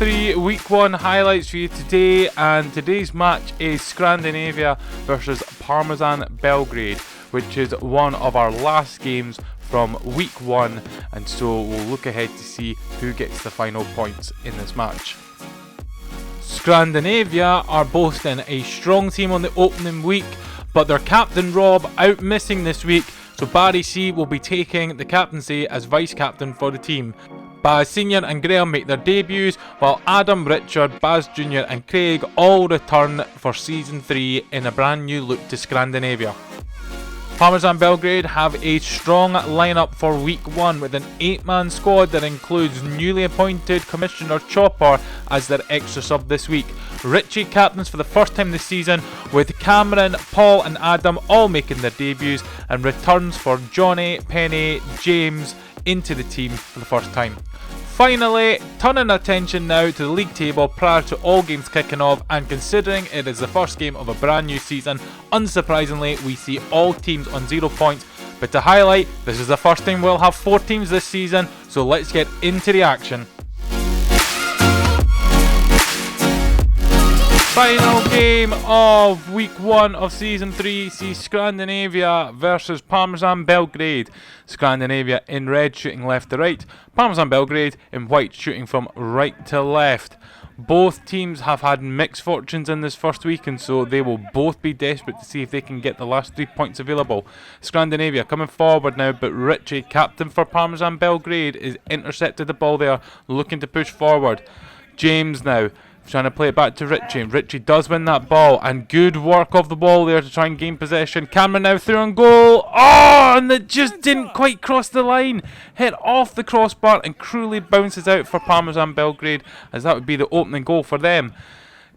3 Week 1 highlights for you today, and today's match is Scrandinavia versus Parmesan Belgrade, which is one of our last games from Week 1, and so we'll look ahead to see who gets the final points in this match. Scrandinavia are boasting a strong team on the opening week, but their captain Rob out missing this week, so Barry C will be taking the captaincy as vice-captain for the team. Baz Sr and Graham make their debuts, while Adam, Richard, Baz Jr and Craig all return for Season 3 in a brand new look to Scrandinavia. Parmesan Belgrade have a strong lineup for Week 1 with an 8-man squad that includes newly appointed Commissioner Chopper as their extra sub this week. Richie captains for the first time this season, with Cameron, Paul and Adam all making their debuts, and returns for Johnny, Penny, James into the team for the first time. Finally, turning attention now to the league table prior to all games kicking off, and considering it is the first game of a brand new season, unsurprisingly we see all teams on 0 points, but to highlight, this is the first time we'll have 4 teams this season, so let's get into the action. Final game of Week 1 of Season 3 sees Scrandinavia versus Parmesan Belgrade. Scrandinavia in red shooting left to right, Parmesan Belgrade in white shooting from right to left. Both teams have had mixed fortunes in this first week, and so they will both be desperate to see if they can get the last 3 points available. Scrandinavia coming forward now, but Richie, captain for Parmesan Belgrade, is intercepted the ball there, looking to push forward. James now trying to play it back to Richie. Richie does win that ball, and good work of the ball there to try and gain possession. Cameron now through on goal. Oh, and it just didn't quite cross the line. Hit off the crossbar and cruelly bounces out for Parmesan Belgrade, as that would be the opening goal for them.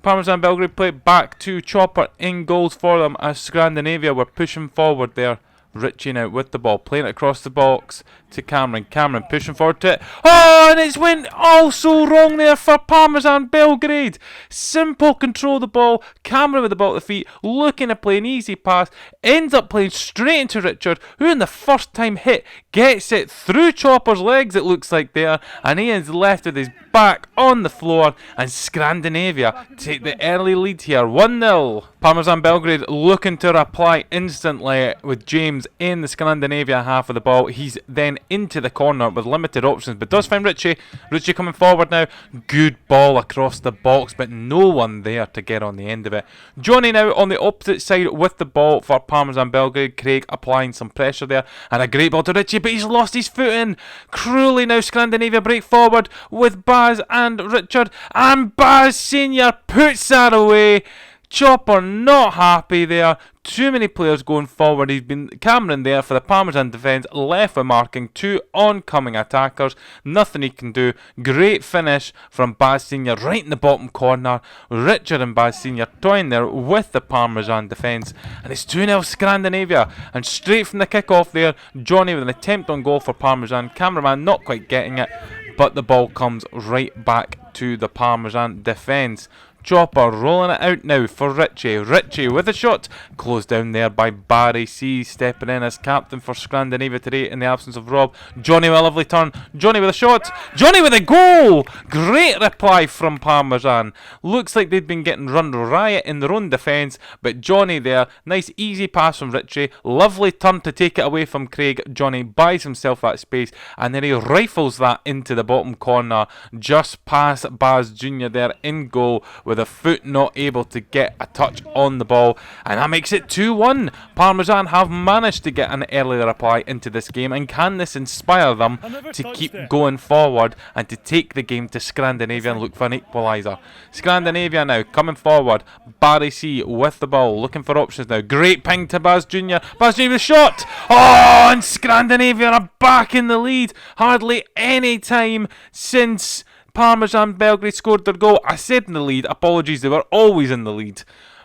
Parmesan Belgrade play it back to Chopper in goals for them, as Scrandinavia were pushing forward there. Richie now with the ball, playing it across the box to Cameron. Cameron pushing forward to it. Oh, and it's went all so wrong there for Parmesan Belgrade. Simple control of the ball. Cameron with the ball at the feet, looking to play an easy pass. Ends up playing straight into Richard, who in the first time hit gets it through Chopper's legs, it looks like there. And he is left with his back on the floor, and Scrandinavia take the early lead here, 1-0. Parmesan Belgrade looking to reply instantly with James in the Scandinavia half of the ball. He's then into the corner with limited options, but does find Richie. Richie coming forward now. Good ball across the box, but no one there to get on the end of it. Johnny now on the opposite side with the ball for Parmesan Belgrade. Craig applying some pressure there, and a great ball to Richie, but he's lost his footing. Cruelly now Scandinavia break forward with Baz and Richard, and Baz Sr puts that away. Chopper not happy there. Too many players going forward. He's been Cameron there for the Parmesan defence, left with marking 2 oncoming attackers. Nothing he can do. Great finish from Baz Sr right in the bottom corner. Richard and Baz Sr toying there with the Parmesan defence, and it's 2-0 Scandinavia. And straight from the kick-off there, Johnny with an attempt on goal for Parmesan. Cameraman not quite getting it, but the ball comes right back to the Parmesan defence. Chopper rolling it out now for Richie. Richie with a shot, closed down there by Barry C, stepping in as captain for Scrandinavia today in the absence of Rob. Johnny with a lovely turn. Johnny with a shot. Johnny with a goal. Great reply from Parmesan. Looks like they'd been getting run riot in their own defence, but Johnny there, nice easy pass from Richie. Lovely turn to take it away from Craig. Johnny buys himself that space, and then he rifles that into the bottom corner, just past Baz Jr there in goal, with a foot not able to get a touch on the ball, and that makes it 2-1. Parmesan have managed to get an early reply into this game, and can this inspire them to keep going forward and to take the game to Scandinavia and look for an equaliser? Scandinavia now coming forward. Barry C with the ball, looking for options now. Great ping to Baz Jr. Baz Jr with a shot. Oh, and Scandinavia are back in the lead. Hardly any time since Parmesan Belgrade scored their goal. I said in the lead, apologies, they were always in the lead.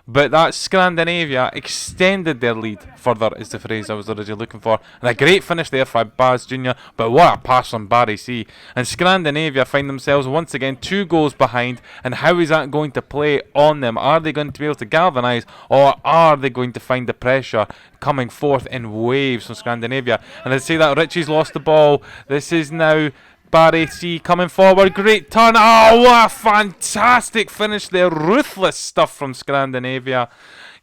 But that Scandinavia extended their lead further, is the phrase I was originally looking for. And a great finish there by Baz Jr. But what a pass from Barry C. And Scandinavia find themselves once again 2 goals behind. And how is that going to play on them? Are they going to be able to galvanise, or are they going to find the pressure coming forth in waves from Scandinavia? And I'd say that Richie's lost the ball. This is now Barry C coming forward. Great turn. Oh, what a fantastic finish there. Ruthless stuff from Scrandinavia.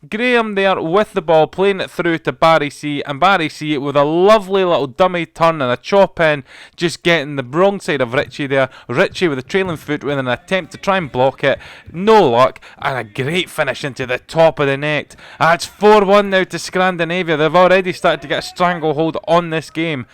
Graham there with the ball, playing it through to Barry C, and Barry C with a lovely little dummy turn and a chop in, just getting the wrong side of Richie there. Richie with a trailing foot with an attempt to try and block it, no luck, and a great finish into the top of the net. It's 4-1 now to Scrandinavia. They've already started to get a stranglehold on this game.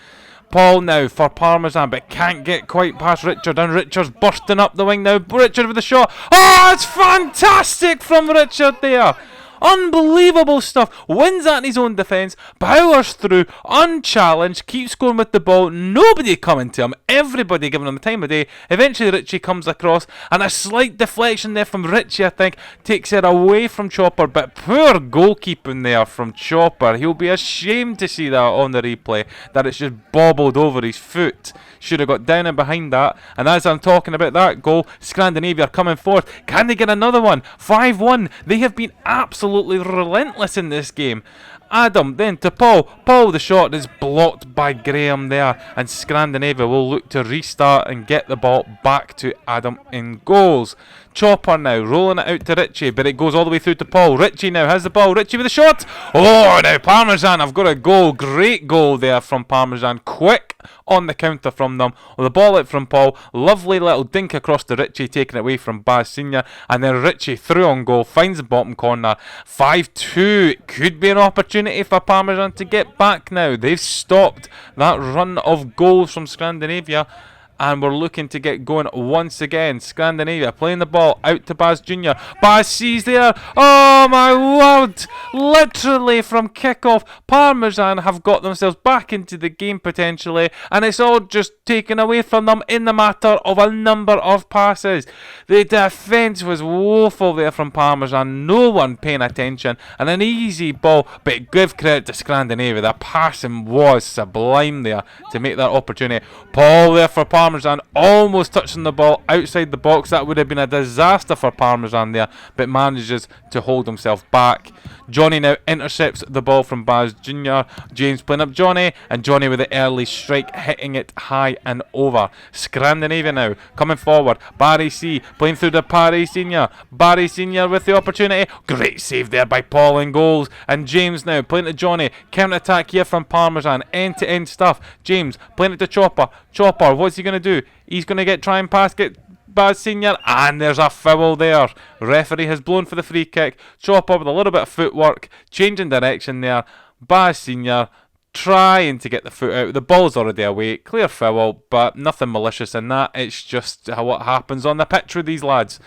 Paul now for Parmesan, but can't get quite past Richard, and Richard's bursting up the wing now. Richard with a shot. Oh, it's fantastic from Richard there. Unbelievable stuff. Wins that in his own defence, powers through, unchallenged, keeps going with the ball, nobody coming to him, everybody giving him the time of day. Eventually Richie comes across, and a slight deflection there from Richie, I think, takes it away from Chopper, but poor goalkeeping there from Chopper. He'll be ashamed to see that on the replay, that it's just bobbled over his foot. Should have got down and behind that. And as I'm talking about that goal, Scrandinavia are coming forth. Can they get another one? 5-1. They have been absolutely relentless in this game. Adam then to Paul. Paul, the shot is blocked by Graham there, and Scrandinavia will look to restart and get the ball back to Adam in goals. Chopper now rolling it out to Richie, but it goes all the way through to Paul. Richie now has the ball. Richie with a shot. Oh, now Parmesan have got a goal. Great goal there from Parmesan. Quick on the counter from them. With the ball out from Paul. Lovely little dink across to Richie, taken away from Baz Senior. And then Richie through on goal. Finds the bottom corner. 5-2. Could be an opportunity for Parmesan to get back now. They've stopped that run of goals from Scandinavia, and we're looking to get going once again. Scandinavia playing the ball out to Baz Jr. Baz sees there. Oh my word! Literally from kickoff, Parmesan have got themselves back into the game potentially, and it's all just taken away from them in the matter of a number of passes. The defence was woeful there from Parmesan. No one paying attention, and an easy ball. But give credit to Scandinavia. The passing was sublime there to make that opportunity. Paul there for Parmesan, almost touching the ball outside the box. That would have been a disaster for Parmesan there, but manages to hold himself back. Johnny now intercepts the ball from Baz Jr. James playing up Johnny, and Johnny with the early strike, hitting it high and over. Scandinavia now coming forward. Barry C playing through to Barry Senior. Barry Senior with the opportunity. Great save there by Paul in goals. And James now playing to Johnny. Counter attack here from Parmesan. End to end stuff. James playing it to Chopper. Chopper, what's he going to do? He's going to try and pass, get Baz Senior, and there's a foul there. Referee has blown for the free kick. Chopper with a little bit of footwork, changing direction there. Baz Senior trying to get the foot out. The ball's already away. Clear foul, but nothing malicious in that. It's just what happens on the pitch with these lads.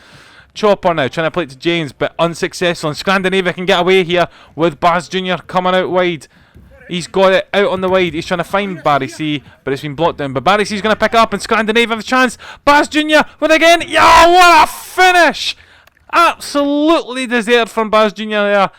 Chopper now trying to play it to James, but unsuccessful. And Scandinavia can get away here with Baz Jr. coming out wide. He's got it out on the wide. He's trying to find Barry C, but it's been blocked down. But Barry C's going to pick it up, and Scandinavia have a chance. Baz Jr. with again. Yeah, what a finish! Absolutely deserved from Baz Jr. there.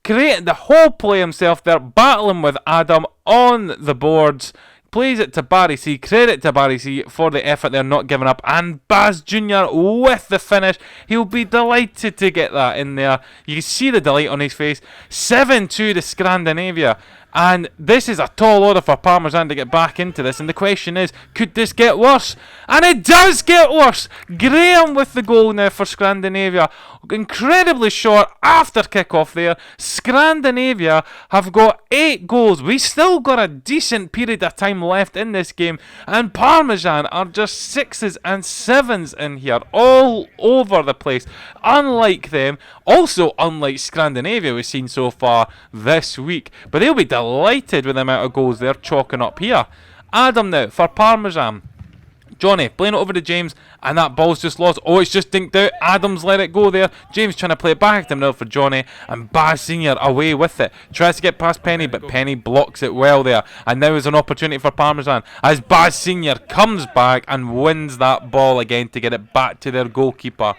Created the whole play himself there, battling with Adam on the boards. Plays it to Barry C. Credit to Barry C for the effort there, not giving up. And Baz Jr. with the finish. He'll be delighted to get that in there. You can see the delight on his face. 7-2 to Scandinavia. And this is a tall order for Parmesan to get back into this. And the question is, could this get worse? And it does get worse. Graham with the goal now for Scandinavia. Incredibly short after kick-off there. Scandinavia have got 8 goals. We still got a decent period of time left in this game. And Parmesan are just 6s and 7s in here. All over the place. Unlike them. Also unlike Scandinavia we've seen so far this week. But they'll be delighted with the amount of goals they're chalking up here. Adam now for Parmesan. Johnny playing it over to James, and that ball's just lost. Oh, it's just dinked out. Adams let it go there. James trying to play it back to him now for Johnny, and Baz Senior away with it. Tries to get past Penny, but Penny blocks it well there. And now is an opportunity for Parmesan as Baz Senior comes back and wins that ball again to get it back to their goalkeeper.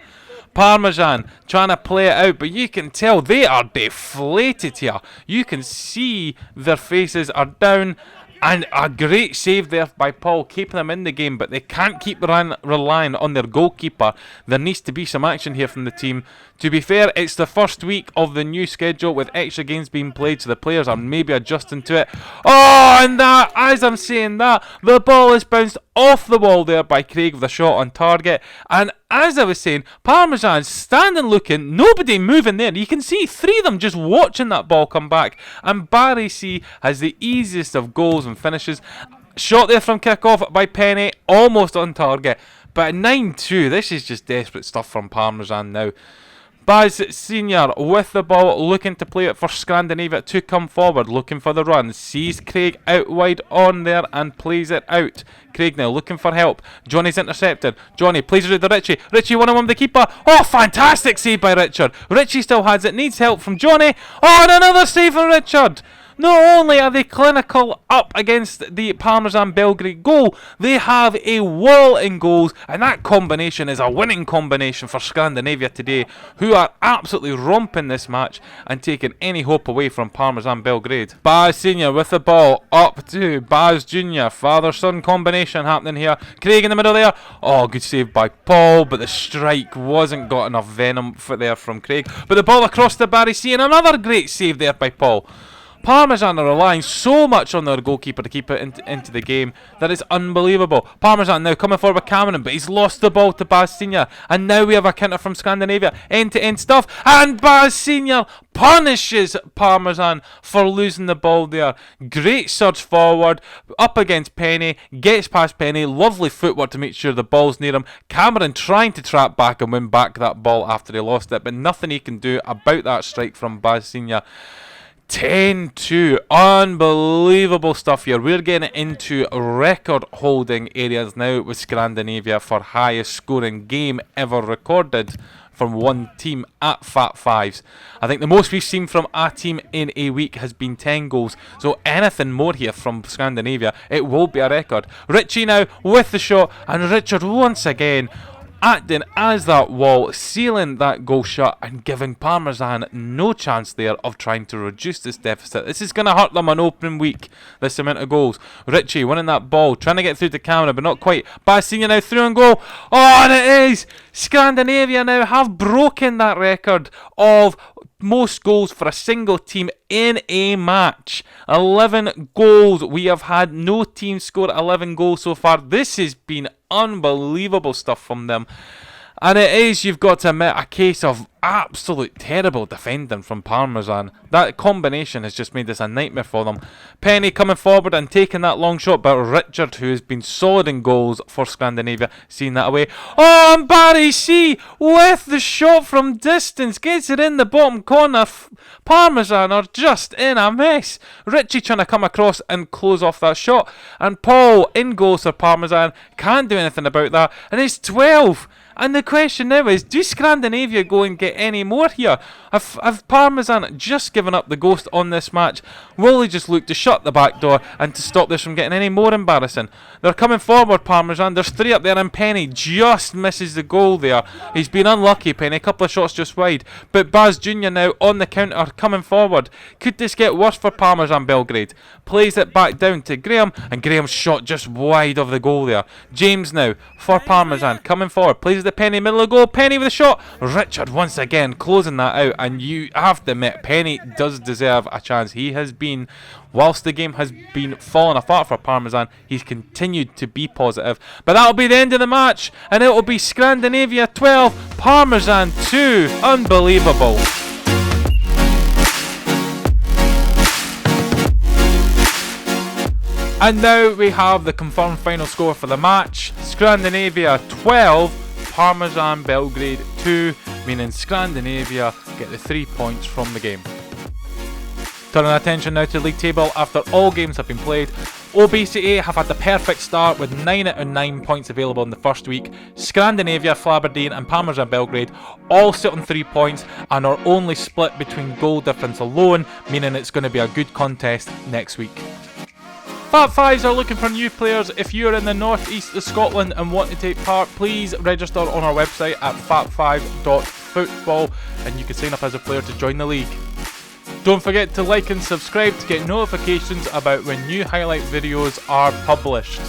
Parmesan trying to play it out, but you can tell they are deflated here. You can see their faces are down. And a great save there by Paul, keeping them in the game, but they can't keep relying on their goalkeeper. There needs to be some action here from the team. To be fair, it's the first week of the new schedule with extra games being played, so the players are maybe adjusting to it. Oh, and that, as I'm saying that, the ball is bounced off the wall there by Craig with a shot on target. And as I was saying, Parmesan standing looking, nobody moving there. You can see 3 of them just watching that ball come back. And Barry C has the easiest of goals and finishes. Shot there from kick-off by Penny, almost on target. But at 9-2, this is just desperate stuff from Parmesan now. Baz Senior with the ball, looking to play it for Scrandinavia to come forward, looking for the run. Sees Craig out wide on there and plays it out. Craig now looking for help. Johnny's intercepted. Johnny plays it to Richie. Richie 1-on-1 with the keeper. Oh, fantastic save by Richard. Richie still has it, needs help from Johnny. Oh, and another save from Richard. Not only are they clinical up against the Parmesan Belgrade goal, they have a wall in goals, and that combination is a winning combination for Scrandinavia today, who are absolutely romping this match and taking any hope away from Parmesan Belgrade. Baz Senior with the ball up to Baz Junior. Father-son combination happening here. Craig in the middle there. Oh, good save by Paul, but the strike wasn't got enough venom for there from Craig. But the ball across to Barry C, and another great save there by Paul. Parmesan are relying so much on their goalkeeper to keep it into the game that it's unbelievable. Parmesan now coming forward with Cameron, but he's lost the ball to Baz Senior. And now we have a counter from Scandinavia. End-to-end stuff. And Baz Senior punishes Parmesan for losing the ball there. Great surge forward, up against Penny, gets past Penny. Lovely footwork to make sure the ball's near him. Cameron trying to trap back and win back that ball after he lost it, but nothing he can do about that strike from Baz Senior. 10-2, unbelievable stuff here. We're getting into record holding areas now with Scandinavia for highest scoring game ever recorded from one team at Fat Fives. I think the most we've seen from a team in a week has been 10 goals, so anything more here from Scandinavia, it will be a record. Richie now with the shot, and Richard once again acting as that wall, sealing that goal shot and giving Parmesan no chance there of trying to reduce this deficit. This is going to hurt them on opening week, this amount of goals. Richie winning that ball, trying to get through to camera, but not quite. Baz Senior now through and goal. Oh, and it is! Scandinavia now have broken that record of most goals for a single team in a match. 11 goals. We have had no team score 11 goals so far. This has been unbelievable stuff from them. And it is, you've got to admit, a case of absolute terrible defending from Parmesan. That combination has just made this a nightmare for them. Penny coming forward and taking that long shot, but Richard, who has been solid in goals for Scandinavia, seeing that away. Oh, and Barry C with the shot from distance, gets it in the bottom corner. Parmesan are just in a mess. Richie trying to come across and close off that shot, and Paul in goals for Parmesan, can't do anything about that, and it's 12. And the question now is, do Scandinavia go and get any more here? Have Parmesan just given up the ghost on this match? Will they just look to shut the back door and to stop this from getting any more embarrassing? They're coming forward, Parmesan. There's 3 up there, and Penny just misses the goal there. He's been unlucky, Penny. A couple of shots just wide. But Baz Jr. now on the counter, coming forward. Could this get worse for Parmesan Belgrade? Plays it back down to Graham, and Graham's shot just wide of the goal there. James now for Parmesan, coming forward. Plays it to Penny, middle of the goal. Penny with a shot. Richard once again closing that out, and you have to admit, Penny does deserve a chance. He has been, whilst the game has been falling apart for Parmesan, he's continued to be positive. But that'll be the end of the match, and it'll be Scandinavia 12, Parmesan 2. Unbelievable. And now we have the confirmed final score for the match. Scandinavia 12, Parmesan Belgrade 2, meaning Scandinavia get the 3 points from the game. Turning attention now to the league table after all games have been played. OBCA have had the perfect start with 9 out of 9 points available in the first week. Scrandinavia, Flaberdine and Parmesan Belgrade all sit on 3 points and are only split between goal difference alone, meaning it's going to be a good contest next week. Fat Fives are looking for new players. If you're in the northeast of Scotland and want to take part, please register on our website at fat5.football and you can sign up as a player to join the league. Don't forget to like and subscribe to get notifications about when new highlight videos are published.